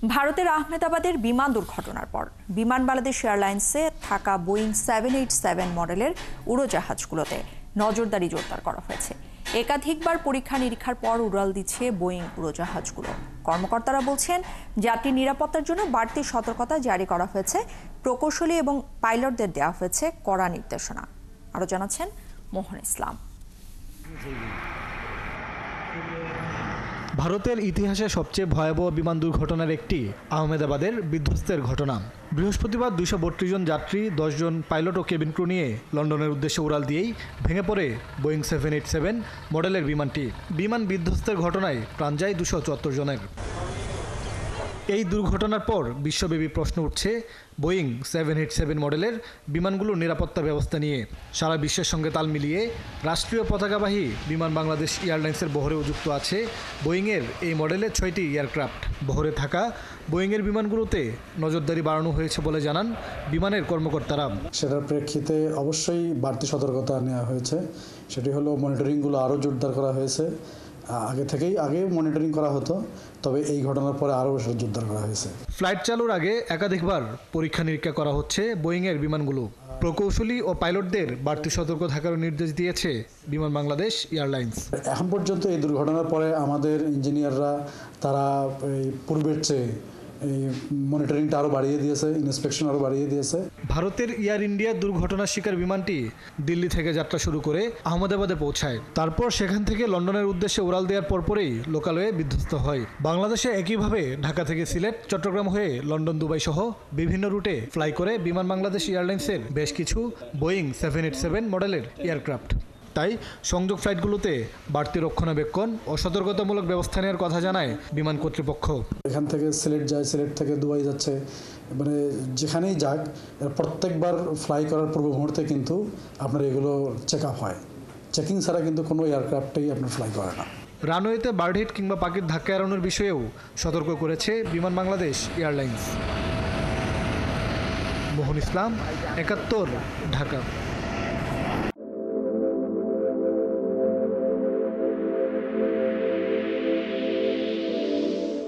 ভারতের আহমেদাবাদের বিমান দুর্ঘটনার পর বিমান বাংলাদেশ এয়ারলাইন্সে থাকা বোয়িং 787 মডেলের উড়োজাহাজগুলোতে নজরদারি জোরদার করা হয়েছে। একাধিকবার পরীক্ষা নিরীক্ষার পর উড়াল দিচ্ছে বোয়িং উড়োজাহাজগুলো। কর্মকর্তারা বলছেন, যাত্রী নিরাপত্তার জন্য বাড়তি সতর্কতা জারি করা হয়েছে। প্রকৌশলী এবং পাইলটদের দেওয়া হয়েছে কড়া নির্দেশনা। আরও জানাচ্ছেন মোহন ইসলাম। ভারতের ইতিহাসে সবচেয়ে ভয়াবহ বিমান দুর্ঘটনার একটি আহমেদাবাদের বিধ্বস্তের ঘটনা। বৃহস্পতিবার 232 জন যাত্রী, 10 জন পাইলট ও কেবিন ক্রু নিয়ে লন্ডনের উদ্দেশ্যে উড়াল দিয়েই ভেঙে পড়ে বোয়িং 787 মডেলের বিমানটি। বিমান বিধ্বস্তের ঘটনায় প্রাণ যায় 274 জনের। এই দুর্ঘটনার পর বিশ্বব্যাপী প্রশ্ন উঠছে বোয়িং 787 মডেলের বিমানগুলোর নিরাপত্তা ব্যবস্থা নিয়ে। সারা বিশ্বের সঙ্গে তাল মিলিয়ে রাষ্ট্রীয় পতাকাবাহী বিমান বাংলাদেশ এয়ারলাইন্সের বহরেও যুক্ত আছে বোয়িংয়ের এই মডেলের 6টি এয়ারক্রাফট। বহরে থাকা বোয়িংয়ের বিমানগুলোতে নজরদারি বাড়ানো হয়েছে বলে জানান বিমানের কর্মকর্তারা। সেটার প্রেক্ষিতে অবশ্যই বাড়তি সতর্কতা নেওয়া হয়েছে। সেটি হলো মনিটরিংগুলো আরও জোরদার করা হয়েছে। আগে মনিটরিং করা হতো, তবে এই ঘটনার পরে আরও জোরদার করা হয়েছে। ফ্লাইট চালুর আগে একাধিকবার পরীক্ষা নিরীক্ষা করা হচ্ছে বোয়িংয়ের বিমানগুলো। প্রকৌশলী ও পাইলটদের বাড়তি সতর্ক থাকার নির্দেশ দিয়েছে বিমান বাংলাদেশ এয়ারলাইন্স। এখন পর্যন্ত এই দুর্ঘটনার পরে আমাদের ইঞ্জিনিয়াররা তারা এই পূর্বের চেয়ে এই মনিটরিংটা আরও বাড়িয়ে দিয়েছে, ইন্সপেকশন আরও বাড়িয়ে দিয়েছে। ভারতের এয়ার ইন্ডিয়ার দুর্ঘটনার শিকার বিমানটি দিল্লি থেকে যাত্রা শুরু করে আহমেদাবাদে পৌঁছায়। তারপর সেখান থেকে লন্ডনের উদ্দেশ্যে উড়াল দেওয়ার পরপরই লোকালয়ে বিধ্বস্ত হয়। বাংলাদেশে একইভাবে ঢাকা থেকে সিলেট, চট্টগ্রাম হয়ে লন্ডন, দুবাই সহ বিভিন্ন রুটে ফ্লাই করে বিমান বাংলাদেশ এয়ারলাইন্সের বেশ কিছু বোয়িং 787 মডেলের এয়ারক্রাফট। তাই সংযোগ ফ্লাইটগুলোতে বাড়তি রক্ষণাবেক্ষণ ও সতর্কতামূলক ব্যবস্থা নেওয়ার কথা জানায় বিমান কর্তৃপক্ষ। এখান থেকে সিলেট যায়, সিলেট থেকে দুবাই যাচ্ছে, মানে যেখানেই যাক প্রত্যেকবার ফ্লাই করার পূর্ব মুহূর্তে কিন্তু আপনার এগুলো চেক আপ হয়। চেকিং ছাড়া কিন্তু কোনো এয়ারক্রাফটেই আপনার ফ্লাই করে না। রানওয়েতে বার্ড হিট কিংবা পাখির ধাক্কা এড়ানোর বিষয়েও সতর্ক করেছে বিমান বাংলাদেশ এয়ারলাইন্স। মোহন ইসলাম, 71, ঢাকা।